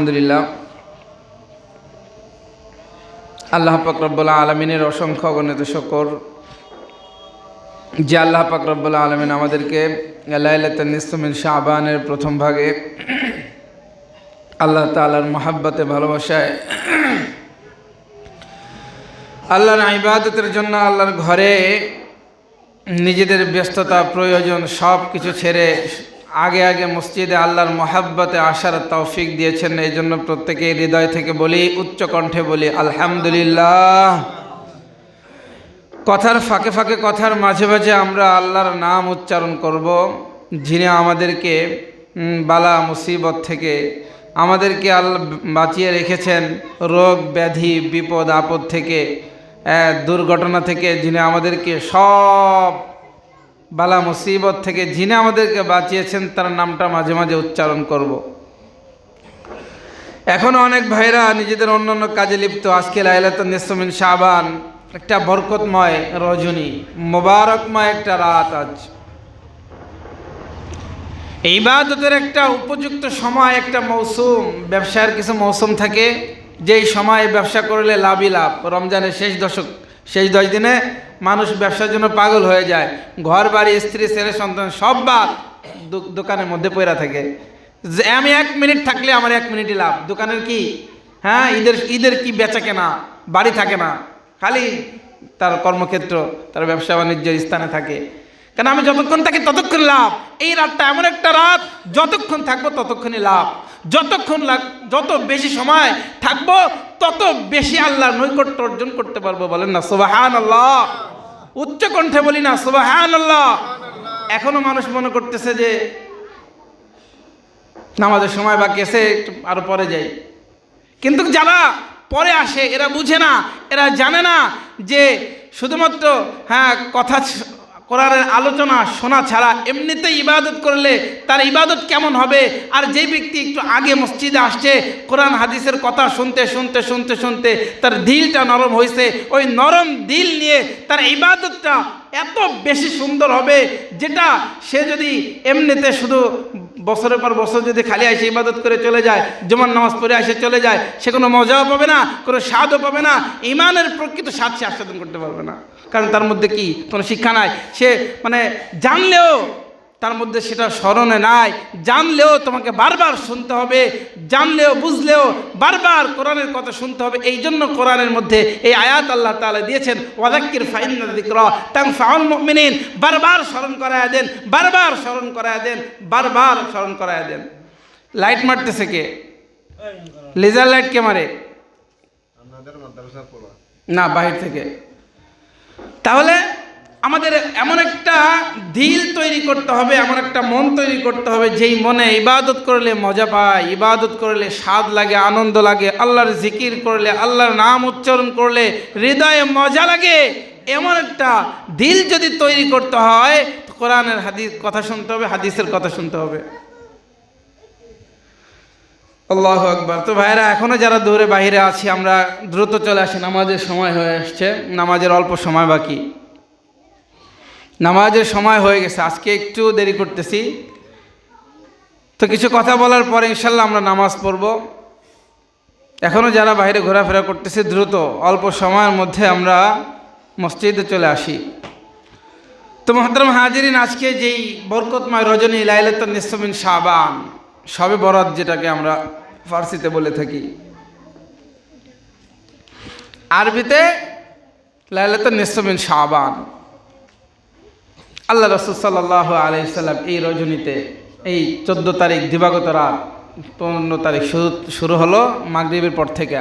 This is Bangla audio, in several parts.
আলহামদুলিল্লাহ, আল্লাহ পাক রব্বুল আলামিনের অসংখ্য অগণিত শুকর যে আল্লাহ পাক রব্বুল আলামিন আমাদেরকে লাইলাতুন নিসফ মিন শাবানের প্রথম ভাগে আল্লাহ তাআলার মহব্বতে ভালোবাসায় আল্লাহর ইবাদতের জন্য আল্লাহর ঘরে নিজেদের ব্যস্ততা প্রয়োজন সব কিছু ছেড়ে আগে আগে মসজিদে আল্লাহর মহব্বতে আসার তৌফিক দিয়েছেন। এই জন্য প্রত্যেকে হৃদয় থেকে বলি, উচ্চ কণ্ঠে বলি আলহামদুলিল্লাহ। কথার ফাঁকে ফাঁকে, কথার মাঝে মাঝে আমরা আল্লাহর নাম উচ্চারণ করব, যিনি আমাদেরকে বালা মুসিবত থেকে আমাদেরকে আল্লাহ বাঁচিয়ে রেখেছেন, রোগ ব্যাধি বিপদ আপদ থেকে, দুর্ঘটনা থেকে, যিনি আমাদেরকে সব বালা মুসিবত থেকে যিনি আমাদেরকে বাঁচিয়েছেন তার নামটা মাঝে মাঝে উচ্চারণ করব। এখনও অনেক ভাইরা নিজেদের অন্যান্য কাজে লিপ্ত। আজকে লাইলাতুন নিসফ মিন শাবান, একটা বরকতময় রজনী, মোবারকময় একটা রাত। আজ এই ইবাদতের একটা উপযুক্ত সময়, একটা মৌসুম। ব্যবসার কিছু মৌসুম থাকে, যেই সময় ব্যবসা করলে লাভই লাভ। রমজানের শেষ 10 দিনে মানুষ ব্যবসার জন্য পাগল হয়ে যায়। ঘর বাড়ি, স্ত্রী, ছেলে সন্তান সব বাদ, দোকানের মধ্যে পড়া থাকে। যে আমি 1 মিনিট থাকলে আমার 1 মিনিটই লাভ। দোকানের কি ঈদের কি বেচা কেনা, বাড়ি থাকে না, খালি তার কর্মক্ষেত্র, তার ব্যবসা বাণিজ্যের স্থানে থাকে। কেন আমি যতক্ষণ থাকি ততক্ষণ লাভ। এই রাতটা এমন একটা রাত, যতক্ষণ থাকবো ততক্ষণই লাভ। যত বেশি সময় থাকবো তত বেশি আল্লাহর নৈকট্য অর্জন করতে পারবো। বলেন না সুবহানাল্লাহ, উচ্চ কণ্ঠে বলি না সুবহানাল্লাহ। এখনো মানুষ মনে করতেছে যে নামাজের সময় বাকি আছে, একটু আরো পরে যাই। কিন্তু যারা পরে আসে এরা বুঝে না, এরা জানে না যে শুধুমাত্র কথা কোরআনের আলোচনা শোনা ছাড়া এমনিতেই ইবাদত করলে তার ইবাদত কেমন হবে। আর যেই ব্যক্তি একটু আগে মসজিদে আসছে, কোরআন হাদিসের কথা শুনতে শুনতে শুনতে শুনতে তার দিলটা নরম হয়েছে, ওই নরম দিল নিয়ে তার ইবাদতটা এত বেশি সুন্দর হবে, যেটা সে যদি এমনিতে শুধু বছরের পর বছর যদি খালি এসে ইবাদত করে চলে যায়, জুমার নামাজ পড়ে এসে চলে যায়, সে কোনো মজাও পাবে না, কোনো স্বাদও পাবে না, ইমানের প্রকৃত স্বাদ সে আস্বাদন করতে পারবে না। কারণ তার মধ্যে কি কোনো শিক্ষা নাই। সে জানলেও তার মধ্যে সেটা স্মরণে নাই। জানলেও তোমাকে বারবার শুনতে হবে, জানলেও বুঝলেও বারবার কোরআনের কথা শুনতে হবে। এই জন্য কোরআনের মধ্যে এই আয়াত আল্লাহ তাআলা দিয়েছেন, ওয়াযাক্কির ফাইন্না যিকরা তানফাউল মুমিনিন। বারবার স্মরণ করায়া দেন, বারবার স্মরণ করায়া দেন, বারবার স্মরণ করায়া দেন। লাইট মারতেছে কে? লেজার লাইট কে মারে? না, বাহির থেকে। তাহলে আমাদের এমন একটা দিল তৈরি করতে হবে, এমন একটা মন তৈরি করতে হবে, যেই মনে ইবাদত করলে মজা পায়, ইবাদত করলে স্বাদ লাগে, আনন্দ লাগে, আল্লাহর জিকির করলে, আল্লাহর নাম উচ্চারণ করলে হৃদয়ে মজা লাগে। এমন একটা দিল যদি তৈরি করতে হয়, কোরআনের কথা শুনতে হবে, হাদিসের কথা শুনতে হবে। আল্লাহু আকবার। তো ভাইরা, এখনো যারা দূরে বাইরে আছি, আমরা দ্রুত চলে আসি, নামাজের সময় হয়ে আসছে, নামাজের অল্প সময় বাকি, নামাজের সময় হয়ে গেছে। আজকে একটু দেরি করতেছি, তো কিছু কথা বলার পরে ইনশাল্লাহ আমরা নামাজ পড়ব। এখনো যারা বাইরে ঘোরাফেরা করতেছি, দ্রুত অল্প সময়ের মধ্যে আমরা মসজিদে চলে আসি। তো মুহতারাম হাজিরিন, আজকে যেই বরকতময় রজনী লাইলাতুন নিসফ মিন শাবান, শবে বরাত যেটাকে আমরা ফার্সিতে বলে থাকি, আরবিতে লাইলাতুন নিসফ মিন শাবান। আল্লাহ রাসূল সাল্লাল্লাহু আলাইহি সাল্লাম এই রজনীতে, এই 14 তারিখ দিবাগত রাত, 15 তারিখ শুরু হলো মাগরিবের পর থেকে।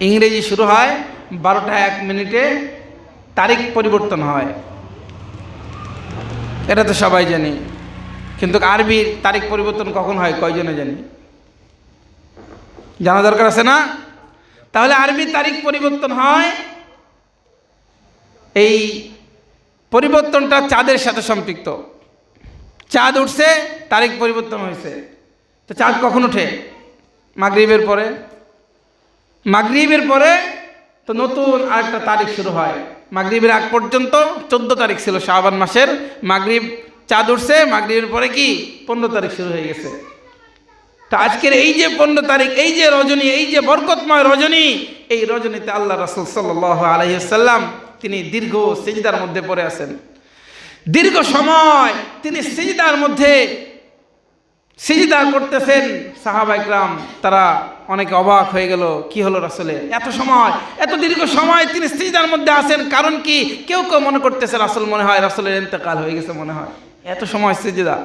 ইংরেজি শুরু হয় 12টা 1 মিনিটে, তারিখ পরিবর্তন হয়, এটা তো সবাই জানি। কিন্তু আরবির তারিখ পরিবর্তন কখন হয় কয়জনে জানি? জানা দরকার আছে না? তাহলে আরবি তারিখ পরিবর্তন হয়, এই পরিবর্তনটা চাঁদের সাথে সম্পৃক্ত। চাঁদ উঠছে, তারিখ পরিবর্তন হয়েছে। তো চাঁদ কখন ওঠে? মাগরিবের পরে। মাগরিবের পরে তো নতুন আরেকটা তারিখ শুরু হয়। মাগরিবের আগ পর্যন্ত 14 তারিখ ছিল শাবান মাসের। মাগরিব চাঁদ উঠছে, মাগরিবের পরে কি 15 তারিখ শুরু হয়ে গেছে। তো আজকের এই যে 15 তারিখ, এই যে রজনী, এই যে বরকতময় রজনী, এই রজনীতে আল্লাহ রাসূল সাল্লাল্লাহু আলাইহি ওয়াসাল্লাম তিনি দীর্ঘ সিজদার মধ্যে পড়ে আছেন। দীর্ঘ সময় তিনি সিজদার মধ্যে সিজদা করতেছেন। সাহাবা ইকরাম তারা অনেকে অবাক হয়ে গেল, কি হলো রাসূলের এত সময়, এত দীর্ঘ সময় তিনি সিজদার মধ্যে আছেন, কারণ কি? কেউ কেউ মনে করতেছে রাসূল মনে হয় রাসূলের ইন্তেকাল হয়ে গেছে, মনে হয় এত সময় সিজদা।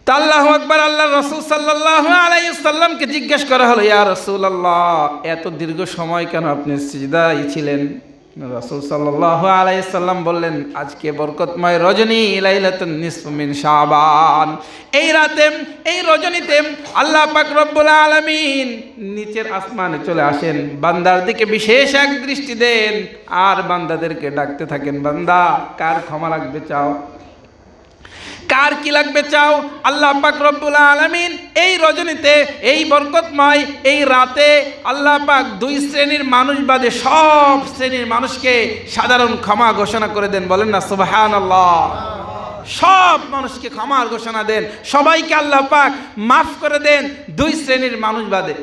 তা আল্লাহু আকবার, আল্লাহ রাসূল সাল্লাল্লাহু আলাইহি ওয়াসাল্লামকে জিজ্ঞেস করা হলো, ইয়া রাসূলুল্লাহ এত দীর্ঘ সময় কেন আপনি সিজদায় ছিলেন? রাসূল সাল্লাল্লাহু আলাইহি ওয়াসাল্লাম বললেন, আজকে বরকতময় রজনী, লাইলাতুন নিসফ মিন শাবান, এই রাতে, এই রজনীতে আল্লাহ পাক রব্বুল আলামিন নিচের আসমানে চলে আসেন, বান্দার দিকে বিশেষ এক দৃষ্টি দেন আর বান্দাদেরকে ডাকতে থাকেন, বান্দা কার ক্ষমা লাগবে চাও, কার কি লাগবে চাও। আল্লাহ পাক রব্বুল আলামিন এই রজনীতে, এই বরকতময় এই রাতে আল্লাহ পাক 2 শ্রেণীর মানুষ বাদে সব শ্রেণীর মানুষকে সাধারণ ক্ষমা ঘোষণা করে দেন। বলেন না সুবহানাল্লাহ। সব মানুষকে ক্ষমার ঘোষণা দেন, সবাইকে আল্লাহ পাক মাফ করে দেন 2 শ্রেণীর মানুষ বাদে।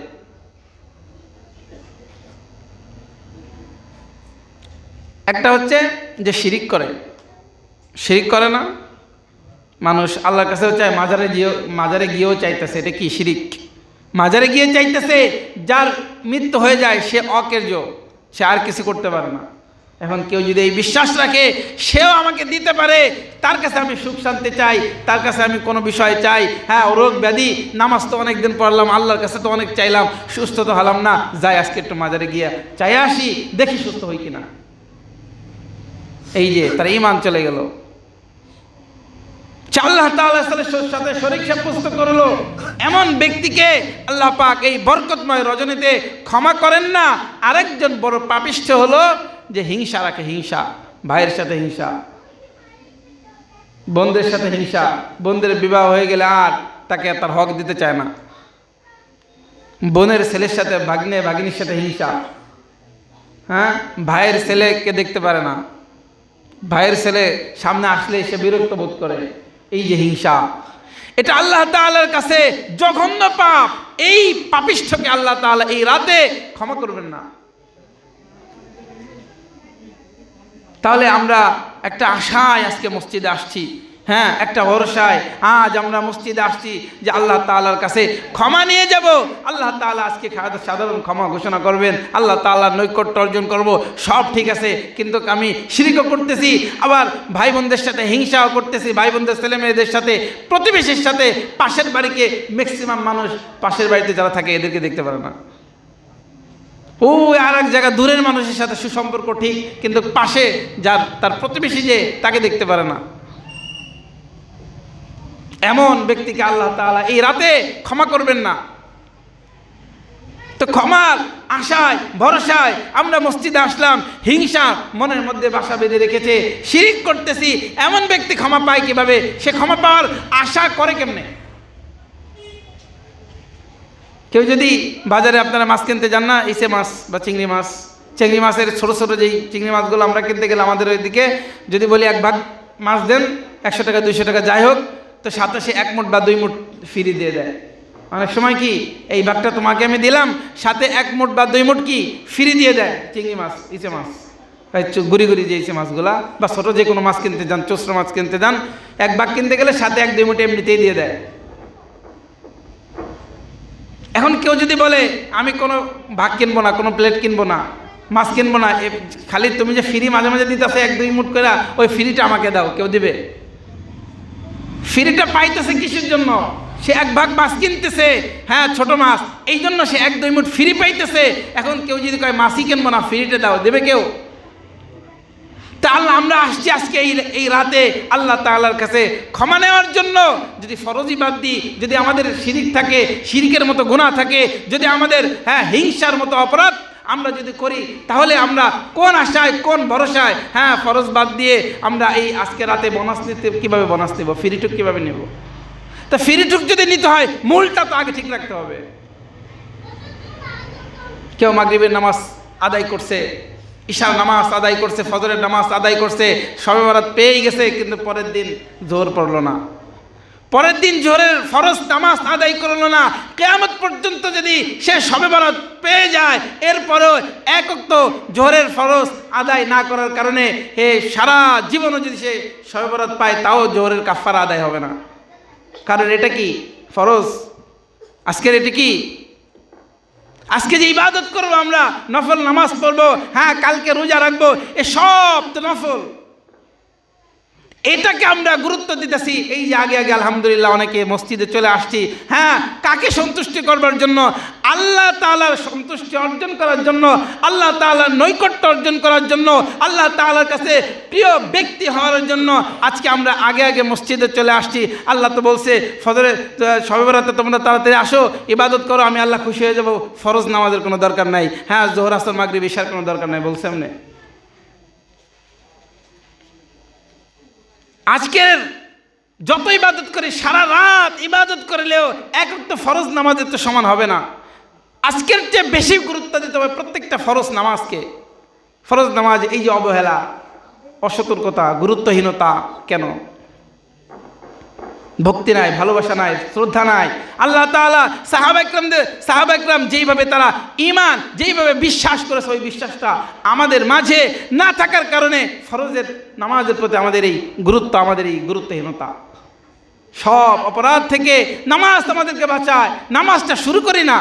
একটা হচ্ছে যে শিরিক করে, শিরিক করে না মানুষ, আল্লাহর কাছেও চায়, মাজারে গিয়েও চাইতেছে, এটা কি? শিরিক। মাজারে গিয়ে চাইতেছে, যার মৃত্যু হয়ে যায় সে অকের্য, সে আর কিছু করতে পারে না। এখন কেউ যদি এই বিশ্বাস রাখে সেও আমাকে দিতে পারে, তার কাছে আমি সুখ শান্তি চাই, তার কাছে আমি কোনো বিষয় চাই, হ্যাঁ রোগ ব্যাধি, নামাজ তো অনেক দিন পড়লাম, আল্লাহর কাছে তো অনেক চাইলাম, সুস্থ তো হলাম না, যাই আজকে একটু মাজারে গিয়া চাই আসি, দেখি সুস্থ হই কিনা। এই যে তার ঈমান চলে গেল, আল্লাহ তাআলার সাথে শরীক সাব্যস্ত করলো, এমন ব্যক্তিকে আল্লাহ পাক এই বরকতময় রজনীতে ক্ষমা করেন না। আরেকজন বড় পাপিষ্ঠ হলো যে হিংসা রাখে, হিংসা, ভাইয়ের সাথে হিংসা, বোনদের সাথে হিংসা, বোনদের বিবাহ হয়ে গেলে আর তাকে তার হক দিতে চায় না, বোনের ছেলের সাথে ভাগিনীর সাথে হিংসা, হ্যাঁ ভাইয়ের ছেলেকে দেখতে পারে না, ভাইয়ের ছেলে সামনে আসলে সে বিরক্ত বোধ করে। এই যে হিংসা, এটা আল্লাহ তাআলার কাছে জঘন্য পাপ। এই পাপিষ্ঠকে আল্লাহ তাআলা এই রাতে ক্ষমা করবেন না। তাহলে আমরা একটা আশায় আজকে মসজিদে আসছি, হ্যাঁ একটা ভরসায় আজ আমরা মসজিদে আসছি যে আল্লাহ তাআলার কাছে ক্ষমা নিয়ে যাব। আল্লাহ তাআলা আজকে সাধারণ ক্ষমা ঘোষণা করবেন, আল্লাহ তাআলার নৈকট্য অর্জন করব, সব ঠিক আছে, কিন্তু আমি শিরকও করতেছি, আবার ভাই বোনদের সাথে হিংসাও করতেছি, ভাই বোনদের ছেলে মেয়েদের সাথে, প্রতিবেশীর সাথে, পাশের বাড়িকে ম্যাক্সিমাম মানুষ পাশের বাড়িতে যারা থাকে এদেরকে দেখতে পারে না। ও আর এক জায়গা দূরের মানুষের সাথে সুসম্পর্ক ঠিক, কিন্তু পাশে যার তার প্রতিবেশী যে তাকে দেখতে পারে না। এমন ব্যক্তিকে আল্লাহ তাআলা এই রাতে ক্ষমা করবেন না। তো ক্ষমার আশায় ভরসায় আমরা মসজিদে আসলাম, হিংসা মনের মধ্যে বাসা বেঁধে রেখেছে, শিরিক করতেছি, এমন ব্যক্তি ক্ষমা পায় কিভাবে? সে ক্ষমা পাওয়ার আশা করে কেমনে? কেউ যদি বাজারে আপনারা মাছ কিনতে যান না, ইসে মাছ বা চিংড়ি মাছের ছোটো ছোটো যেই চিংড়ি মাছগুলো আমরা কিনতে গেলে আমাদের ওইদিকে যদি বলি 1 ভাগ মাছ দেন, 100 টাকা 200 টাকা যাই হোক, তো সাথে সে 1 মুঠ বা 2 মুঠ ফ্রি দিয়ে দেয়। অনেক সময় কি এই ভাগটা তোমাকে আমি দিলাম, সাথে 1 মুঠ বা 2 মুঠ কি ফ্রি দিয়ে দেয়। চিংড়ি মাছ, ইসে মাছ, গুড়ি যে ইসে মাছগুলা বা ছোটো যে কোনো মাছ কিনতে যান, চোষরা মাছ কিনতে যান, 1 ভাগ কিনতে গেলে সাথে 1-2 মুঠ এমনিতেই দিয়ে দেয়। এখন কেউ যদি বলে আমি কোনো ভাগ কিনবো না, কোনো প্লেট কিনবো না, মাছ কিনবো না, খালি তুমি যে ফ্রি মাঝে মাঝে দিতেছে 1-2 মুঠ করে, ওই ফ্রিটা আমাকে দাও, কেউ দিবে? ফ্রিটা পাইতেছে কিসের জন্য? সে 1 ভাগ মাছ কিনতেছে, হ্যাঁ ছোট মাছ, এই জন্য সে 1-2 মুঠ ফ্রি পাইতেছে। এখন কেউ যদি কয় মাছই কিনবো না, ফ্রিটা দাও, দেবে কেউ? তা আল্লাহ আমরা আসছি আজকে এই রাতে আল্লাহ তাআলার কাছে ক্ষমা নেওয়ার জন্য। যদি ফরজি বাদ দিই, যদি আমাদের শিরিক থাকে, শিরিকের মতো গুনাহ থাকে, যদি আমাদের হিংসার মতো অপরাধ আমরা যদি করি, তাহলে আমরা কোন আশায়, কোন ভরসায় ফরজ বাদ দিয়ে আমরা এই আজকে রাতে বোনাস নিতে, কীভাবে বোনাস নেব? ফ্রিটুক কীভাবে নেব? তা ফ্রিটুক যদি নিতে হয় মূলটা তো আগে ঠিক রাখতে হবে। কেউ মাগরিবের নামাজ আদায় করছে, ঈশার নামাজ আদায় করছে, ফজরের নামাজ আদায় করছে, শবে বরাত পেয়ে গেছে, কিন্তু পরের দিন জোহর পড়লো না, পরের দিন জোহরের ফরজ নামাজ আদায় করলো না, কিয়ামত পর্যন্ত যদি সে শবে বরাত পেয়ে যায়, এরপরেও এক ওয়াক্ত জোহরের ফরজ আদায় না করার কারণে সারা জীবনও যদি সে শবে বরাত পায়, তাও জোহরের কাফারা আদায় হবে না। কারণ এটা কি ফরজ। আজকের এটা কি, আজকে যে ইবাদত করবো আমরা, নফল নামাজ পড়বো, হ্যাঁ কালকে রোজা রাখবো, এ সব তো নফল। এটাকে আমরা গুরুত্ব দিতেছি। এই যে আগে আগে আলহামদুলিল্লাহ অনেকে মসজিদে চলে আসছি, হ্যাঁ কাকে সন্তুষ্টি করবার জন্য? আল্লাহ তাআলার সন্তুষ্টি অর্জন করার জন্য, আল্লাহ তাআলার নৈকট্য অর্জন করার জন্য, আল্লাহ তাআলার কাছে প্রিয় ব্যক্তি হওয়ার জন্য আজকে আমরা আগে আগে মসজিদে চলে আসছি। আল্লাহ তো বলছে ফজরে শবে বরাতে তোমরা তাড়াতাড়ি আসো, ইবাদত করো, আমি আল্লাহ খুশি হয়ে যাব। ফরজ নামাজের কোনো দরকার নাই, হ্যাঁ জোহর আসর মাগরিব ইশার কোনো দরকার নাই, বলছে এমনি। আজকের যত ইবাদত করি, সারা রাত ইবাদত করলেও এক একটা ফরজ নামাজের তো সমান হবে না। আজকের চেয়ে বেশি গুরুত্ব দিতে হবে প্রত্যেকটা ফরজ নামাজকে। ফরজ নামাজ এই যে অবহেলা, অসতর্কতা, গুরুত্বহীনতা, কেন? ভক্তি নাই, ভালোবাসা নাই, শ্রদ্ধা নাই। আল্লাহ তাআলা সাহাবা একরাম যেইভাবে তারা ঈমান, যেইভাবে বিশ্বাস করেছে, ওই বিশ্বাসটা আমাদের মাঝে না থাকার কারণে ফরজের নামাজের প্রতি আমাদের এই গুরুত্ব, আমাদের এই গুরুত্বহীনতা। সব অপরাধ থেকে নামাজ আমাদেরকে বাঁচায়। নামাজটা শুরু করি না,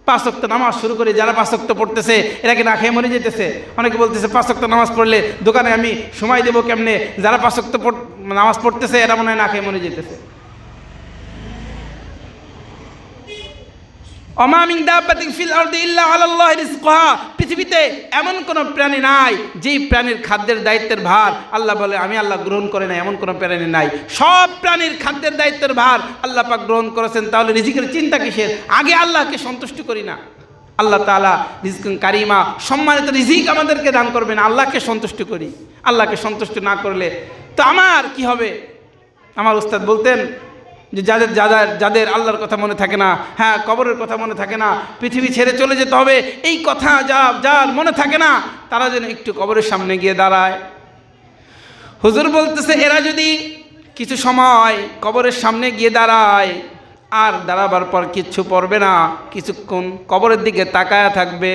5 ওয়াক্ত নামাজ শুরু করি, যারা 5 ওয়াক্ত পড়তেছে এরা কি না খেয়ে মরে যেতেছে? অনেকে বলতেছে 5 ওয়াক্ত নামাজ পড়লে দোকানে আমি সময় দেবো কেমনে? যারা 5 ওয়াক্ত নামাজ পড়তেছে এরা মনে হয় না খেয়ে মরে যেতেছে। ওমা মিন দাব্বাতিন ফিল আরদি ইল্লা আলাল্লাহি রিজকুহা, পৃথিবীতে এমন কোনো প্রাণী নাই যেই প্রাণীর খাদ্যের দায়িত্বের ভার আল্লাহ বলে আমি আল্লাহ গ্রহণ করে না, এমন কোনো প্রাণী নাই। সব প্রাণীর খাদ্যের দায়িত্বের ভার আল্লাহ পাক গ্রহণ করেছেন। তাহলে রিজিকের চিন্তা কিসের? আগে আল্লাহকে সন্তুষ্ট করি না। আল্লাহ তাআলা রিজকুন কারিমা, সম্মানিত রিজিক আমাদেরকে দান করবেন, আল্লাহকে সন্তুষ্ট করি। আল্লাহকে সন্তুষ্ট না করলে তো আমার কি হবে? আমার উস্তাদ বলতেন যে যাদের আল্লাহর কথা মনে থাকে না, হ্যাঁ কবরের কথা মনে থাকে না, পৃথিবী ছেড়ে চলে যেতে হবে, এই কথা যার মনে থাকে না, তারা যেন একটু কবরের সামনে গিয়ে দাঁড়ায়। হুজুর বলতেছে এরা যদি কিছু সময় কবরের সামনে গিয়ে দাঁড়ায়, আর দাঁড়াবার পর কিচ্ছু পড়বে না, কিছুক্ষণ কবরের দিকে তাকায়া থাকবে,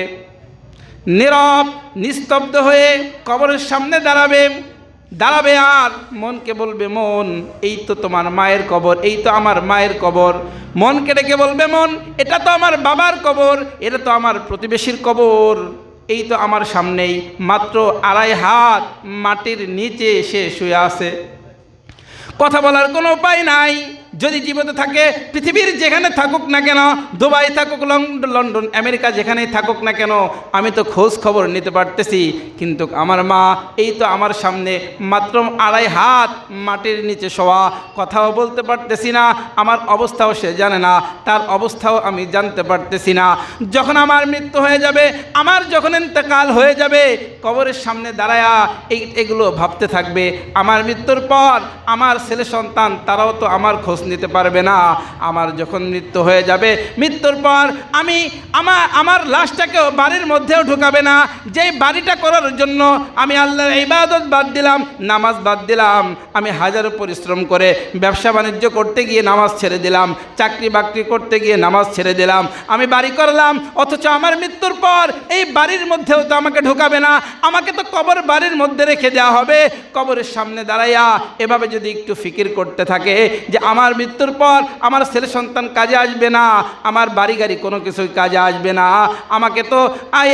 নীরব নিস্তব্ধ হয়ে কবরের সামনে দাঁড়াবে আর মনকে বলবে, মন এই তো তোমার মায়ের কবর, এই তো আমার মায়ের কবর। মনকে ডেকে বলবে, মন এটা তো আমার বাবার কবর, এটা তো আমার প্রতিবেশীর কবর, এই তো আমার সামনেই মাত্র 2.5 হাত মাটির নিচে সে শুয়ে আছে। কথা বলার কোনো উপায় নাই। যদি জীবিত থাকে পৃথিবীর যেখানে থাকুক না কেন, দুবাই থাকুক, লন্ডন, আমেরিকা, যেখানেই থাকুক না কেন, আমি তো খোঁজ খবর নিতে পারতেছি, কিন্তু আমার মা এই তো আমার সামনে মাত্র 2.5 হাত মাটির নিচে শোয়া, কথাও বলতে পারতেছি না, আমার অবস্থাও সে জানে না, তার অবস্থাও আমি জানতে পারতেছি না। যখন আমার মৃত্যু হয়ে যাবে, আমার যখন ইন্তেকাল হয়ে যাবে, কবরের সামনে দাঁড়ায়া এগুলো ভাবতে থাকবে, আমার মৃত্যুর পর আমার ছেলে সন্তান তারাও তো আমার খোঁজ নিতে পারবে না। আমার যখন মৃত্যু হয়ে যাবে, মৃত্যুর পর আমি আমার লাশটাকেও বাড়ির মধ্যেও ঢুকাবে না। যেই বাড়িটা করার জন্য আমি আল্লাহর ইবাদত বাদ দিলাম, নামাজ বাদ দিলাম, আমি হাজারো পরিশ্রম করে ব্যবসা বাণিজ্য করতে গিয়ে নামাজ ছেড়ে দিলাম, চাকরি বাকরি করতে গিয়ে নামাজ ছেড়ে দিলাম, আমি বাড়ি করলাম, অথচ আমার মৃত্যুর পর এই বাড়ির মধ্যেও তো আমাকে ঢুকাবে না, আমাকে তো কবর বাড়ির মধ্যে রেখে দেওয়া হবে। কবরের সামনে দাঁড়াইয়া এভাবে যদি একটু ফিকির করতে থাকে যে আমার মৃত্যুর পর আমার ছেলে সন্তান কাজে আসবে না, আমার বাড়ি গাড়ি কোনো কিছুই কাজে আসবে না, আমাকে তো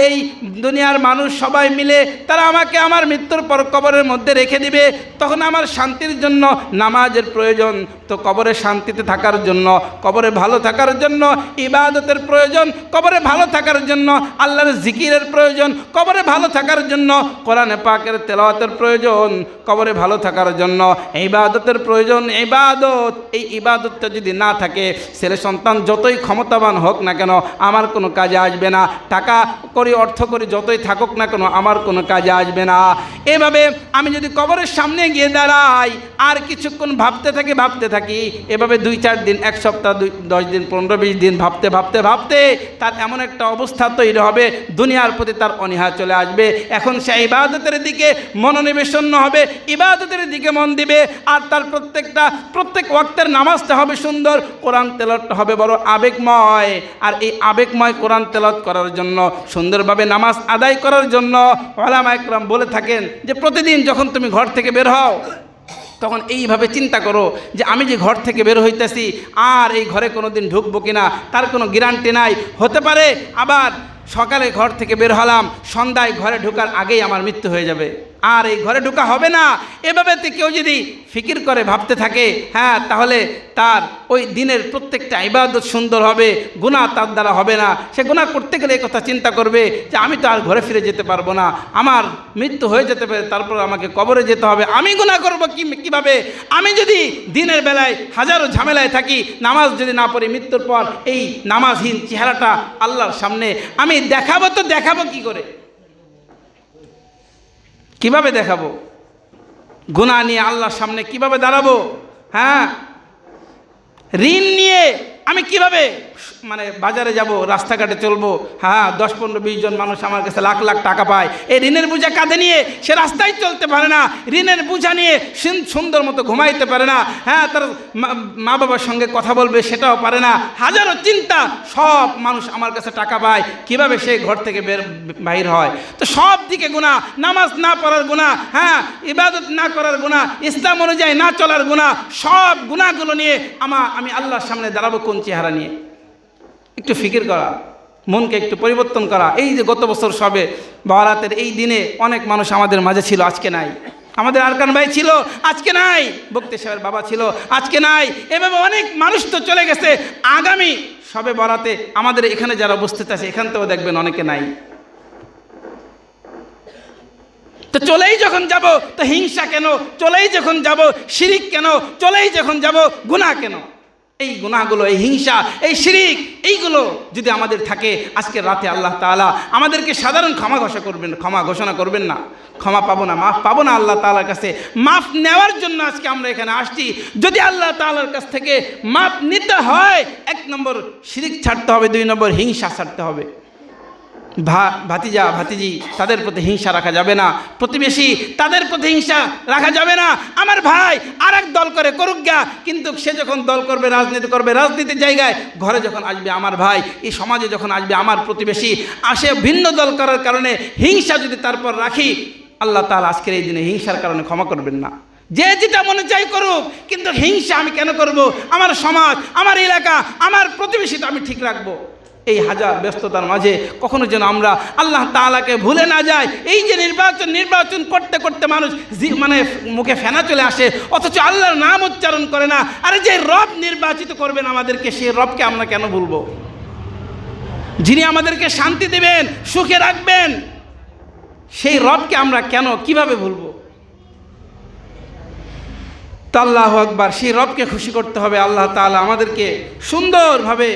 এই দুনিয়ার মানুষ সবাই মিলে তারা আমাকে আমার মৃত্যুর পর কবরের মধ্যে রেখে দিবে, তখন আমার শান্তির জন্য নামাজের প্রয়োজন, তো কবরে শান্তিতে থাকার জন্য, কবরে ভালো থাকার জন্য ইবাদতের প্রয়োজন, কবরে ভালো থাকার জন্য আল্লাহর জিকিরের প্রয়োজন, কবরে ভালো থাকার জন্য কোরআনে পাকের তেলাওয়াতের প্রয়োজন, কবরে ভালো থাকার জন্য ইবাদতের প্রয়োজন। ইবাদত, এই ইবাদতটা যদি না থাকে, ছেলে সন্তান যতই ক্ষমতাবান হোক না কেন আমার কোনো কাজে আসবে না, টাকা করি অর্থ করি যতই থাকুক না কেন আমার কোনো কাজে আসবে না। এভাবে আমি যদি কবরের সামনে গিয়ে দাঁড়াই আর কিছুক্ষণ ভাবতে থাকি এভাবে 2-4 দিন, 1 সপ্তাহ, 10 দিন, 15-20 দিন ভাবতে তার এমন একটা অবস্থা তৈরি হবে, দুনিয়ার প্রতি তার অনীহা চলে আসবে। এখন সে ইবাদতের দিকে মনোনিবেশন হবে, ইবাদতের দিকে মন দিবে, আর তার প্রত্যেক ওয়াক্তের নামাজটা হবে সুন্দর, কোরআন তেলাওয়াতটা হবে বড় আবেগময়। আর এই আবেগময় কোরআন তেলাওয়াত করার জন্য, সুন্দরভাবে নামাজ আদায় করার জন্য উলামা ইকরাম বলে থাকেন যে প্রতিদিন যখন তুমি ঘর থেকে বের হও তখন এইভাবে চিন্তা করো যে আমি যে ঘর থেকে বের হইতেছি আর এই ঘরে কোনো দিন ঢুকবো কিনা তার কোনো গ্যারান্টি নাই। হতে পারে আবার সকালে ঘর থেকে বের হলাম, সন্ধ্যায় ঘরে ঢোকার আগেই আমার মৃত্যু হয়ে যাবে, আর এই ঘরে ঢোকা হবে না। এভাবে কেউ যদি ফিকির করে ভাবতে থাকে, হ্যাঁ, তাহলে তার ওই দিনের প্রত্যেকটা ইবাদত সুন্দর হবে, গুনাহ তার দ্বারা হবে না। সে গুনাহ করতে গেলে এই কথা চিন্তা করবে যে আমি তো আর ঘরে ফিরে যেতে পারবো না, আমার মৃত্যু হয়ে যেতে পারে, তারপর আমাকে কবরে যেতে হবে, আমি গুনাহ করবো কিভাবে? আমি যদি দিনের বেলায় হাজারো ঝামেলায় থাকি, নামাজ যদি না পড়ি, মৃত্যুর পর এই নামাজহীন চেহারাটা আল্লাহর সামনে আমি দেখাবো কি করে? কিভাবে দেখাবো? গুনাহ নিয়ে আল্লাহর সামনে কিভাবে দাঁড়াবো? হ্যাঁ, ঋণ নিয়ে আমি কিভাবে বাজারে যাব, রাস্তাঘাটে চলবো, হ্যাঁ, 10-15-20 জন মানুষ আমার কাছে লাখ লাখ টাকা পায়, এই ঋণের বোঝা কাঁধে নিয়ে সে রাস্তায় চলতে পারে না, ঋণের বোঝা নিয়ে সুন্দর মতো ঘুমাইতে পারে না, হ্যাঁ, তার মা বাবার সঙ্গে কথা বলবে সেটাও পারে না, হাজারো চিন্তা। সব মানুষ আমার কাছে টাকা পায়, কিভাবে সে ঘর থেকে বাহির হয়? তো সব দিকে গুনাহ, নামাজ না পড়ার গুনাহ, হ্যাঁ, ইবাদত না করার গুনাহ, ইসলাম অনুযায়ী না চলার গুনাহ, সব গুনাহগুলো নিয়ে আমি আল্লাহর সামনে দাঁড়াবো কোন চেহারা নিয়ে? একটু ফিকির করা, মনকে একটু পরিবর্তন করা। এই যে গত বছর সবে বারাতের এই দিনে অনেক মানুষ আমাদের মাঝে ছিল, আজকে নাই। আমাদের আরকান ভাই ছিল, আজকে নাই। বক্তি সাহেবের বাবা ছিল, আজকে নাই। এভাবে অনেক মানুষ তো চলে গেছে। আগামী সবে বারাতে আমাদের এখানে যারা উপস্থিত আছে এখান থেকেও দেখবেন অনেকে নাই। তো চলেই যখন যাব তো হিংসা কেন? চলেই যখন যাব শিরিক কেন? চলেই যখন যাব গুনাহ কেন? এই গুনাহগুলো, এই হিংসা, এই শিরিক, এইগুলো যদি আমাদের থাকে, আজকের রাতে আল্লাহ তাআলা আমাদেরকে সাধারণ ক্ষমা ঘোষণা করবেন না। ক্ষমা পাবো না, মাফ পাবো না আল্লাহ তাআলার কাছে। মাফ নেওয়ার জন্য আজকে আমরা এখানে আসছি। যদি আল্লাহ তাআলার কাছ থেকে মাফ নিতে হয়, 1 নম্বর শিরিক ছাড়তে হবে, 2 নম্বর হিংসা ছাড়তে হবে। ভাতিজা ভাতিজি তাদের প্রতি হিংসা রাখা যাবে না, প্রতিবেশী তাদের প্রতি হিংসা রাখা যাবে না। আমার ভাই আর এক দল করুক গা, কিন্তু সে যখন দল করবে, রাজনীতি করবে, রাজনীতির জায়গায় ঘরে যখন আসবে আমার ভাই, এই সমাজে যখন আসবে আমার প্রতিবেশী, আসে ভিন্ন দল করার কারণে হিংসা যদি তারপর রাখি, আল্লাহ তাআলা আজকের এই দিনে হিংসার কারণে ক্ষমা করবেন না। যে যেটা মনে চাই করুক, কিন্তু হিংসা আমি কেন করব? আমার সমাজ, আমার এলাকা, আমার প্রতিবেশীটা আমি ঠিক রাখবো। এই হাজার ব্যস্ততার মাঝে কখনো যেন আমরা আল্লাহ তাআলাকে ভুলে না যাই। এই যে নির্বাচন করতে করতে মানুষ মুখে ফেনা চলে আসে, অথচ আল্লাহর নাম উচ্চারণ করে না। আরে যে রব নির্বাচিত করবেন আমাদেরকে, সেই রবকে আমরা কেন ভুলবো? যিনি আমাদেরকে শান্তি দেবেন, সুখে রাখবেন, সেই রবকে আমরা কিভাবে ভুলবো? তো আল্লাহু আকবার, সেই রবকে খুশি করতে হবে। আল্লাহ তাআলা আমাদেরকে সুন্দরভাবে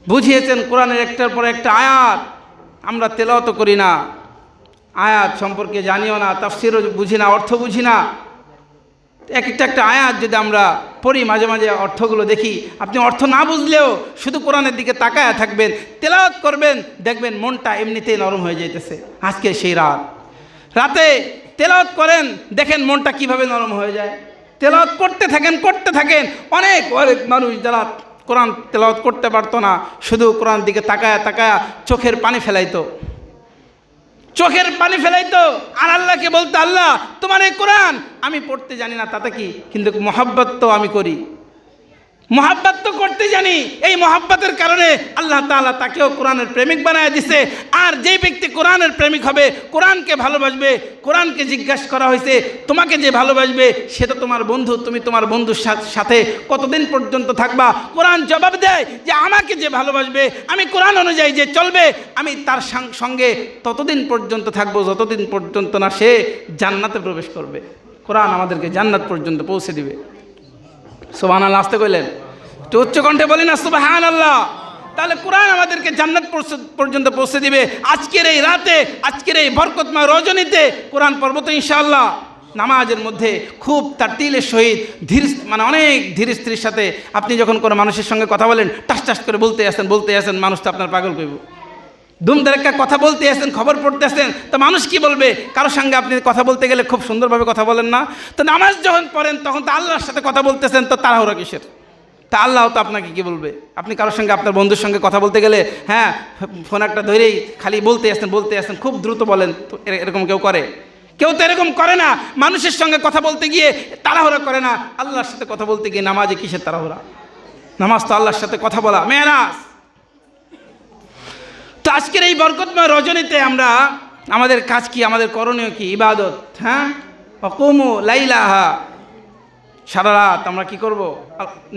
বুঝিয়েছেন কোরআনের একটার পর একটা আয়াত। আমরা তেলাওয়াত করি না, আয়াত সম্পর্কে জানিও না, তাফসীরও বুঝি না, অর্থ বুঝি না। একটা আয়াত যদি আমরা পড়ি, মাঝে মাঝে অর্থগুলো দেখি, আপনি অর্থ না বুঝলেও শুধু কোরআনের দিকে তাকায়া থাকবেন, তেলাওয়াত করবেন, দেখবেন মনটা এমনিতেই নরম হয়ে যাইতেছে। আজকে সেই রাতে তেলাওয়াত করেন, দেখেন মনটা কিভাবে নরম হয়ে যায়। তেলাওয়াত করতে থাকেন। অনেক মানুষ যারা কোরআন তেলাওয়াত করতে পারতো না, শুধু কোরআন দিকে তাকায়া চোখের পানি ফেলাইতো, আর আল্লাহকে বলতো, আল্লাহ তোমার এই কোরআন আমি পড়তে জানি না, তাতে কি, কিন্তু মহাব্বত তো আমি করি, মহাব্বত তো করতে জানি। এই মহাব্বতের কারণে আল্লাহ তাআলা তাকেও কোরআনের প্রেমিক বানায় দিছে। আর যেই ব্যক্তি কোরআনের প্রেমিক হবে, কোরআনকে ভালোবাসবে, কোরআনকে জিজ্ঞাসা করা হয়েছে তোমাকে যে ভালোবাসবে সে তো তোমার বন্ধু, তুমি তোমার বন্ধুর সাথে কতদিন পর্যন্ত থাকবা? কোরআন জবাব দেয় যে আমাকে যে ভালোবাসবে, আমি কোরআন অনুযায়ী যে চলবে, আমি তার সঙ্গে ততদিন পর্যন্ত থাকবো যতদিন পর্যন্ত না সে জান্নাতে প্রবেশ করবে। কোরআন আমাদেরকে জান্নাত পর্যন্ত পৌঁছে দিবে। সুবহানাল্লাহ আসতে কইলেন, একটু উচ্চ কণ্ঠে বলি না সুবহানাল্লাহ। তাহলে কোরআন আমাদেরকে জান্নাত পর্যন্ত পৌঁছে দিবে। আজকের এই রাতে, আজকের এই বরকতময় রজনীতে কোরআন পড়ব তো ইনশাআল্লাহ। নামাজের মধ্যে খুব তারতিলের সহিত মানে অনেক ধীর স্থিরের সাথে আপনি যখন কোনো মানুষের সঙ্গে কথা বলেন, টাস টাস করে বলতে আসেন, মানুষ তো আপনার পাগল করব। দুম দারেক্কা কথা বলতে আসেন, খবর পড়তে আসেন, তো মানুষ কি বলবে? কারোর সঙ্গে আপনি কথা বলতে গেলে খুব সুন্দরভাবে কথা বলেন না? তো নামাজ যখন পড়েন তখন তো আল্লাহর সাথে কথা বলতেছেন, তো তাড়াহুড়া কিসের? তা আল্লাহ তো আপনাকে কি বলবে? আপনি কারোর সঙ্গে, আপনার বন্ধুর সঙ্গে কথা বলতে গেলে হ্যাঁ ফোন একটা ধরেই খালি বলতে আসেন, খুব দ্রুত বলেন, তো এরকম কেউ করে? কেউ তো এরকম করে না। মানুষের সঙ্গে কথা বলতে গিয়ে তাড়াহুড়া করে না, আল্লাহর সাথে কথা বলতে গিয়ে নামাজে কিসের তাড়াহুড়া? নামাজ তো আল্লাহর সাথে কথা বলা, মেরাজ। তো আজকের এই বরকতময় রজনীতে আমরা, আমাদের কাজ কি, আমাদের করণীয় কি? ইবাদত। হ্যাঁ, ওয়াকুমু লাইলাহা, সারা রাত আমরা কি করব?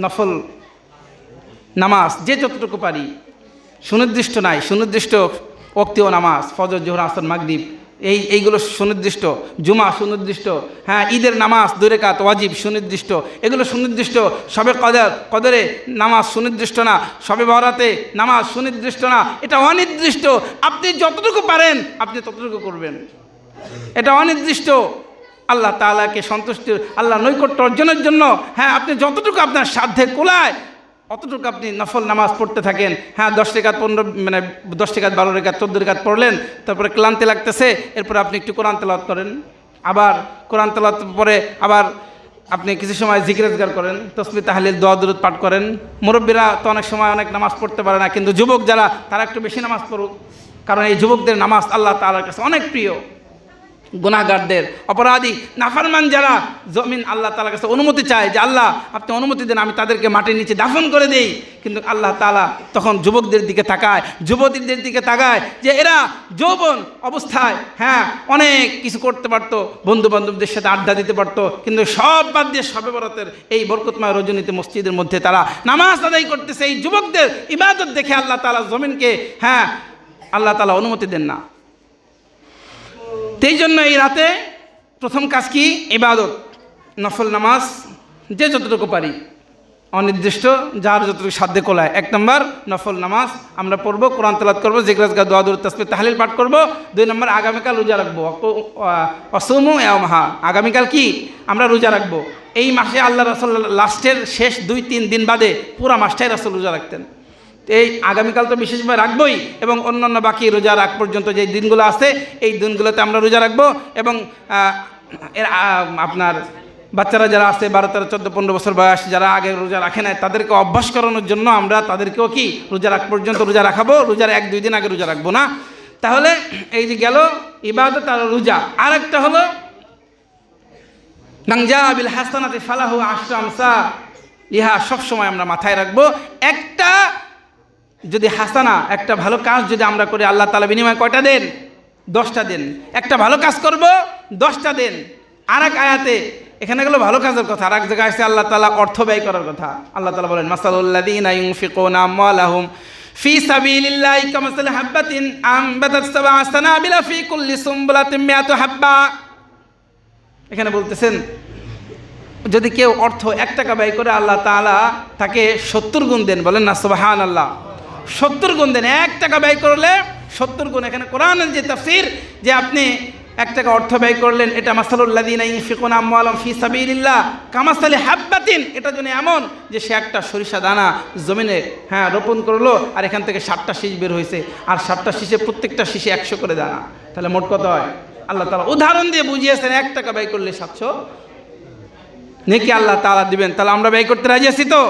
নফল নামাজ যে যতটুকু পারি, সুনির্দিষ্ট নাই, সুনির্দিষ্ট ওয়াক্তীয় নামাজ, ফজর, জোহর, আসর, মাগরিব, এইগুলো সুনির্দিষ্ট, জুমা সুনির্দিষ্ট, হ্যাঁ ঈদের নামাজ 2 রাকাত ওয়াজিব সুনির্দিষ্ট, এগুলো সুনির্দিষ্ট। শবে কদরে নামাজ সুনির্দিষ্ট না, শবে বরাতে নামাজ সুনির্দিষ্ট না, এটা অনির্দিষ্ট। আপনি যতটুকু পারেন আপনি ততটুকু করবেন, এটা অনির্দিষ্ট। আল্লাহ তাআলাকে সন্তুষ্টি, আল্লাহ নৈকট্য অর্জনের জন্য হ্যাঁ আপনি যতটুকু আপনার সাধ্যে কোলায় অতটুকু আপনি নফল নামাজ পড়তে থাকেন। হ্যাঁ 10 রাকাত 15 মানে 10 রাকাত 12 রাকাত 14 রাকাত পড়লেন, তারপরে ক্লান্তি লাগতেছে, এরপরে আপনি একটু কোরআন তেলাওয়াত করেন, আবার কোরআন তেলাওয়াত পরে আবার আপনি কিছু সময় জিকির আজকার করেন, তাসবিহ তাহলিল দোয়া দুরূদ পাঠ করেন। মুরব্বীরা তো অনেক সময় অনেক নামাজ পড়তে পারে না, কিন্তু যুবক যারা তারা একটু বেশি নামাজ পড়ুক, কারণ এই যুবকদের নামাজ আল্লাহ তাআলার কাছে অনেক প্রিয়। গুনাহগারদের, অপরাধী, নাফরমান যারা জমিন আল্লাহ তাআলার কাছে অনুমতি চায় যে আল্লাহ আপনি অনুমতি দেন আমি তাদেরকে মাটির নিচে দাফন করে দেই, কিন্তু আল্লাহ তাআলা তখন যুবকদের দিকে তাকায়, যুবতীদের দিকে তাকায় যে এরা যৌবন অবস্থায় হ্যাঁ অনেক কিছু করতে পারতো, বন্ধু বান্ধবদের সাথে আড্ডা দিতে পারতো, কিন্তু সব বাদ দিয়ে শবে বরাতের এই বরকতময় রজনীতে মসজিদের মধ্যে তারা নামাজ আদায় করতেছে। এই যুবকদের ইবাদত দেখে আল্লাহ তাআলা জমিনকে হ্যাঁ আল্লাহ তাআলা অনুমতি দেন না। সেই জন্য এই রাতে প্রথম কাজ কি? ইবাদত, নফল নামাজ যে যতটুকু পারি, অনির্দিষ্ট, যার যতটুকু সাধ্যে কোলায়। 1 নম্বর নফল নামাজ আমরা পড়বো, কোরআন তেলাওয়াত করবো, জিকির আজকার দোয়া দুরূদ তাসবিহ তাহলিল পাঠ করবো। 2 নম্বর আগামীকাল রোজা রাখবো, ওয়াসুমু ইয়াওমাহা, আগামীকাল কি আমরা রোজা রাখবো। এই মাসে আল্লাহ রাসূল লাস্টের শেষ 2-3 দিন বাদে পুরা মাসটাই রাসূল রোজা রাখতেন। এই আগামীকাল তো বিশেষভাবে রাখবই, এবং অন্যান্য বাকি রোজা রাখ পর্যন্ত যে দিনগুলো আছে এই দিনগুলোতে আমরা রোজা রাখবো। এবং আপনার বাচ্চারা যারা আছে 12, 13, 14, 15 বছর বয়স, যারা আগে রোজা রাখে না তাদেরকে অভ্যাস করানোর জন্য আমরা তাদেরকেও কি রোজা রাখ পর্যন্ত রোজা রাখাবো, রোজার 1-2 দিন আগে রোজা রাখবো না। তাহলে এই যে গেল ইবাদত আর রোজা। আর একটা হলো নাংজা বিল হাসানাতি ফালাহু আশরু আমসাল, ইহা সবসময় আমরা মাথায় রাখবো। একটা যদি হাসানা, একটা ভালো কাজ যদি আমরা করি, আল্লাহ তাআলা বিনিময় কয়টা দেন? 10টা দেন। একটা ভালো কাজ করব 10টা দেন। আর এক আয়াতে এখানে গেল ভালো কাজের কথা, আর এক জায়গায় আছে আল্লাহ তাআলা অর্থ ব্যয় করার কথা। আল্লাহ তাআলা বলেন মাসালুল্লাযীনা ইউনফিকুনা আমওয়ালাহুম ফি সাবিলিল্লাহি কামাসালি হাববাতিন আমবাতাত সাবআ সানাবিলা ফি কুল্লি সুমবুলাতিন মিআতু হাব্বা। এখানে বলতেছেন যদি কেউ অর্থ 1 টাকা ব্যয় করে আল্লাহ তাআলা তাকে 70 গুণ দেন। বলেন না সুবহানাল্লাহ, 70 গুণ দেন। 1 টাকা ব্যয় করলে 70 গুণ। এখানে কোরআনের যে তাফসীর যে আপনি 1 টাকা অর্থ ব্যয় করলেন, এটা মাসালুল্লাযীনা ইউনফিকুনা আমওয়ালাহুম ফি সাবিলিল্লাহ কামাসালি হাববাতিন, এটা যেন এমন যে সে একটা সরিষা দানা জমিনে হ্যাঁ রোপণ করলো, আর এখান থেকে 7টা শীষ বের হয়েছে, আর 7টা শীষে প্রত্যেকটা শীষে 100 করে দানা, তাহলে মোট কত হয়? আল্লাহ তাআলা উদাহরণ দিয়ে বুঝিয়েছেন 1 টাকা ব্যয় করলে 700 নেকি আল্লাহ তাআলা দিবেন। তাহলে আমরা ব্যয় করতে রাজি আছি তো?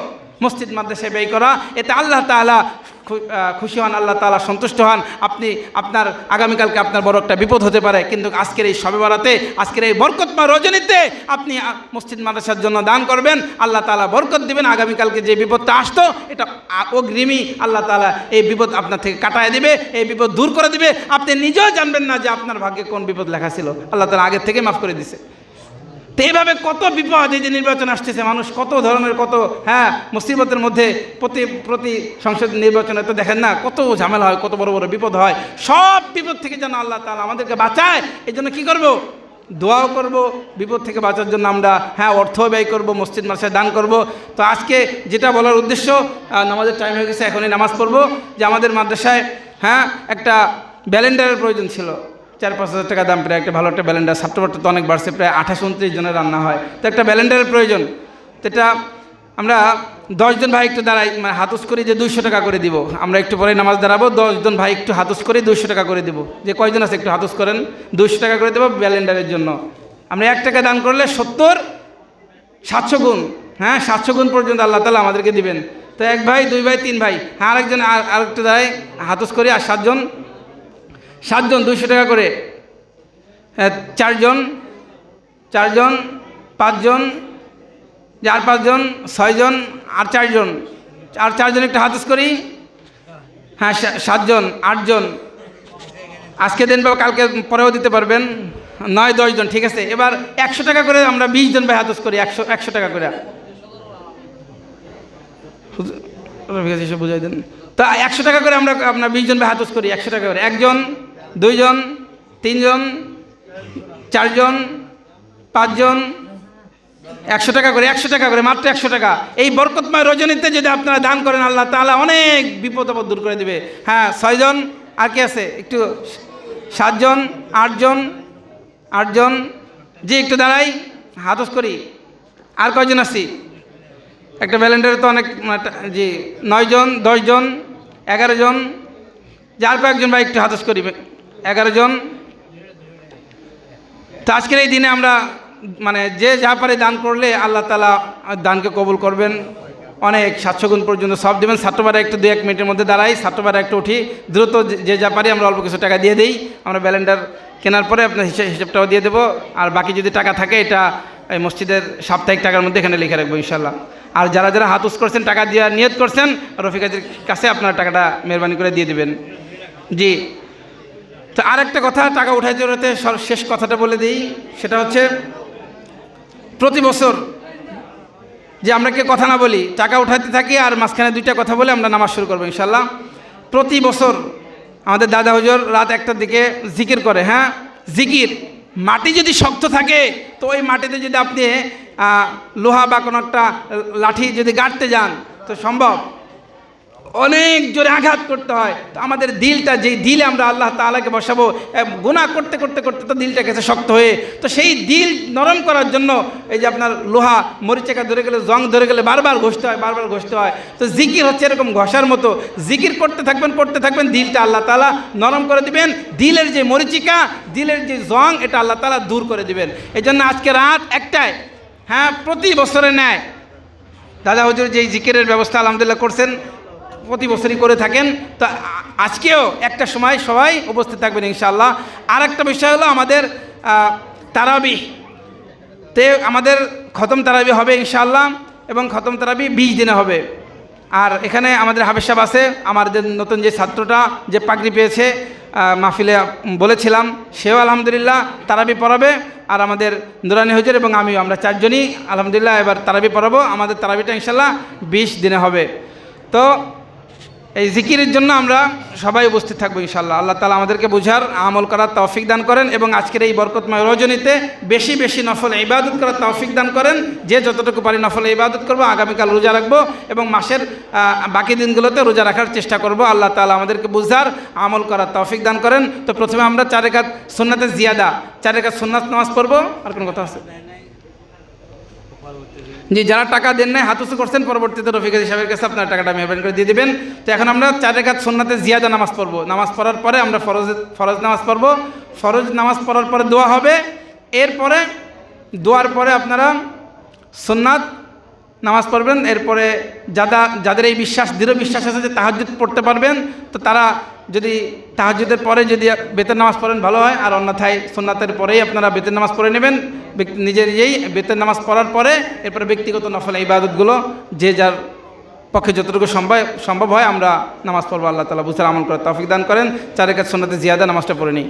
মসজিদ মাদ্রাসায় ব্যয় করা, এতে আল্লাহ তাআলা খুশি হন, আল্লাহ তাআলা সন্তুষ্ট হন। আপনি আপনার আগামীকালকে আপনার বড় একটা বিপদ হতে পারে, কিন্তু আজকের এই শবে বরাতে, আজকের এই বরকতময় রজনীতে আপনি মসজিদ মাদ্রাসার জন্য দান করবেন, আল্লাহ তাআলা বরকত দিবেন। আগামীকালকে যে বিপদটা আসতো এটা অগ্রিমী আল্লাহ তাআলা এই বিপদ আপনার থেকে কাটায় দিবে, এই বিপদ দূর করে দিবে। আপনি নিজেও জানবেন না যে আপনার ভাগ্যে কোন বিপদ লেখা ছিল, আল্লাহ তাআলা আগে থেকে মাফ করে দিছে। তো এইভাবে কত বিপদ, এই যে নির্বাচন আসতেছে, মানুষ কত ধরনের কত হ্যাঁ মুসিবতের মধ্যে, প্রতি সংসদ নির্বাচনে তো দেখেন না কত ঝামেলা হয়, কত বড় বড় বিপদ হয়। সব বিপদ থেকে যেন আল্লাহ তাআলা আমাদেরকে বাঁচায়, এই জন্য কী করবো? দোয়াও করব, বিপদ থেকে বাঁচার জন্য আমরা অর্থ ব্যয় করব, মসজিদ মাদ্রাসায় দান করব। তো আজকে যেটা বলার উদ্দেশ্য, নামাজের টাইম হয়ে গেছে, এখনই নামাজ পড়ব, যে আমাদের মাদ্রাসায় একটা ব্যালেন্ডারের প্রয়োজন ছিল। 4-5 হাজার টাকা দাম, প্রায় একটা ভালো একটা ব্যালেন্ডার। ছাত্রবারটা তো অনেক বাড়ছে, প্রায় 28-29 জনের রান্না হয়, তো একটা ব্যালেন্ডারের প্রয়োজন। তো এটা আমরা 10 জন ভাই একটু দাঁড়াই, মানে হাতুস করি যে 200 টাকা করে দিব। আমরা একটু পরে নামাজ দাঁড়াবো, 10 জন ভাই একটু হাতুস করি 200 টাকা করে দিব। যে কয়জন আছে একটু হাতুস করেন, 200 টাকা করে দেবো ব্যালেন্ডারের জন্য। আমরা 1 টাকা দান করলে 700 গুণ, 700 গুণ পর্যন্ত আল্লাহ তাআলা আমাদেরকে দিবেন। তো 1 ভাই, 2 ভাই, 3 ভাই, আরেকজন আরেকটু দাঁড়াই হাতুস করি, আর 7 জন 200 টাকা করে, 4 জন, 5 জন, আর 5 জন, 6 জন, আর 4 জন, আর 4 জন একটু হাতুস করি, 7 জন, 8 জন, আজকে দেন বা কালকে পরেও দিতে পারবেন, 9-10 জন, ঠিক আছে। এবার 100 টাকা করে আমরা 20 জন ভাই হাতুস করি, 100 টাকা করে বুঝাই দেন। তা 100 টাকা করে আমরা আপনার 20 জন ভাই হাতুস করি, 100 টাকা করে, 1 জন, 2 জন, 3 জন, 4 জন, 5 জন, 100 টাকা করে, 100 টাকা করে, মাত্র 100 টাকা। এই বরকতময় রজনীতে যদি আপনারা দান করেন, আল্লাহ তাআলা অনেক বিপদ আপদ দূর করে দেবে। 6 জন, আর কি আছে একটু, 7 জন, 8 জন, 8 জন, জি একটু দাঁড়াই হাতুস করি। আর কয়জন আছি? একটা ব্যালেন্ডারে তো অনেক, জি 9 জন, 10 জন, 11 জন, যে আর কয়েকজন ভাই একটু হাতুস করি, 11 জন। তো আজকের এই দিনে আমরা মানে যে যা পারে দান করলে আল্লাহ তাআলা দানকে কবুল করবেন, অনেক 700 গুণ পর্যন্ত সব দেবেন। ছাত্রবারে একটু 2-1 মিনিটের মধ্যে দাঁড়াই, ছাত্রবারে একটু উঠি, দ্রুত যে যা পারি আমরা অল্প কিছু টাকা দিয়ে দিই। আমরা ব্যালেন্ডার কেনার পরে আপনার হিসাবটাও দিয়ে দেবো, আর বাকি যদি টাকা থাকে এটা এই মসজিদের সাপ্তাহিক টাকার মধ্যে এখানে লিখে রাখবো ইনশাল্লাহ। আর যারা যারা হাতুস করছেন, টাকা দেওয়ার নিয়ত করছেন, রফিকাদের কাছে আপনার টাকাটা মেহরবানি করে দিয়ে দিবেন। জি, তো আর একটা কথা, টাকা উঠাইতে উঠাইতে শেষ কথাটা বলে দিই, সেটা হচ্ছে প্রতি বছর যে আমরা কে কথা না বলি, টাকা উঠাতে থাকি আর মাঝখানে 2টা কথা বলে আমরা নামাজ শুরু করবো ইনশাল্লাহ। প্রতি বছর আমাদের দাদা হুজুর রাত 1টার দিকে জিকির করে, জিকির। মাটি যদি শক্ত থাকে, তো ওই মাটিতে যদি আপনি লোহা বা কোনো একটা লাঠি যদি গাড়তে যান, তো সম্ভব অনেক জোরে আঘাত করতে হয়। তো আমাদের দিলটা, যেই দিলে আমরা আল্লাহ তাআলাকে বসাবো, গুনাহ করতে করতে করতে তো দিলটা গেছে শক্ত হয়ে, তো সেই দিল নরম করার জন্য এই যে আপনার লোহা মরিচাকা ধরে গেলে, জং ধরে গেলে বারবার ঘষতে হয়, বারবার ঘষতে হয়। তো জিকির হচ্ছে এরকম ঘষার মতো, জিকির করতে থাকবেন, দিলটা আল্লাহ তাআলা নরম করে দিবেন। দিলের যে মরিচিকা, দিলের যে জং, এটা আল্লাহ তাআলা দূর করে দিবেন। এই জন্য আজকে রাত 1টায়, প্রতি বছরে নেয় দাদা হুজুর যেই জিকিরের ব্যবস্থা আলহামদুলিল্লাহ করছেন, প্রতি বছরই করে থাকেন। তো আজকেও একটা সময় সবাই উপস্থিত থাকবেন ইনশাআল্লাহ। আর একটা বিষয় হলো আমাদের তারাবিহ, আমাদের খতম তারাবি হবে ইনশাআল্লাহ, এবং খতম তারাবি 20 দিনে হবে। আর এখানে আমাদের হাফেজ সাহেব আছে, আমাদের নতুন যে ছাত্রটা যে পাগড়ি পেয়েছে, মাহফিলে বলেছিলাম, সেও আলহামদুলিল্লাহ তারাবি পড়াবে। আর আমাদের নুরানি হুজুর এবং আমিও, আমরা 4 জনই আলহামদুলিল্লাহ এবার তারাবি পড়াবো। আমাদের তারাবিটা ইনশাআল্লাহ 20 দিনে হবে। তো এই জিকিরের জন্য আমরা সবাই উপস্থিত থাকবো ইনশাআল্লাহ। আল্লাহ তাআলা আমাদেরকে বুঝার, আমল করার তৌফিক দান করেন, এবং আজকের এই বরকতময় রজনীতে বেশি বেশি নফল ইবাদত করার তৌফিক দান করেন। যে যতটুকু পারি নফল ইবাদত করবো, আগামীকাল রোজা রাখবো, এবং মাসের বাকি দিনগুলোতে রোজা রাখার চেষ্টা করব। আল্লাহ তাআলা আমাদেরকে বুঝার, আমল করার তৌফিক দান করেন। তো প্রথমে আমরা 4 রাকাত সুন্নাতে জিয়াদা, 4 রাকাত সুন্নাত নামাজ পড়বো। আর কোনো কথা আছে? জি, যারা টাকা দেন নাই, হাতুসু করছেন, পরবর্তীতে রফিক সাহেবের কাছে আপনার টাকাটা মেহরবানি করে দিয়ে দিবেন। তো এখন আমরা 4 রাকাত সুন্নাতে জিয়াদা নামাজ পড়বো। নামাজ পড়ার পরে আমরা ফরজ নামাজ পড়বো। ফরজ নামাজ পড়ার পরে দোয়া হবে। এরপরে দোয়ার পরে আপনারা সুন্নাত নামাজ পড়বেন। এরপরে যাদের এই বিশ্বাস, দৃঢ় বিশ্বাস আছে যে তাহাজ্জুদ পড়তে পারবেন, তো তারা যদি তাহাজ্জুদের পরে যদি বেতের নামাজ পড়েন ভালো হয়, আর অন্যথায় সুন্নাতের পরেই আপনারা বেতের নামাজ পড়ে নেবেন। নিজেই বেতের নামাজ পড়ার পরে এরপরে ব্যক্তিগত নফল ইবাদতগুলো যে যার পক্ষে যতটুকু সম্ভব হয় আমরা নামাজ পড়বো। আল্লাহ তাআলা বুঝার, আমল করার তৌফিক দান করেন। 4 রাকাত সুন্নাতে জিয়াদা নামাজটা পড়ে নিই।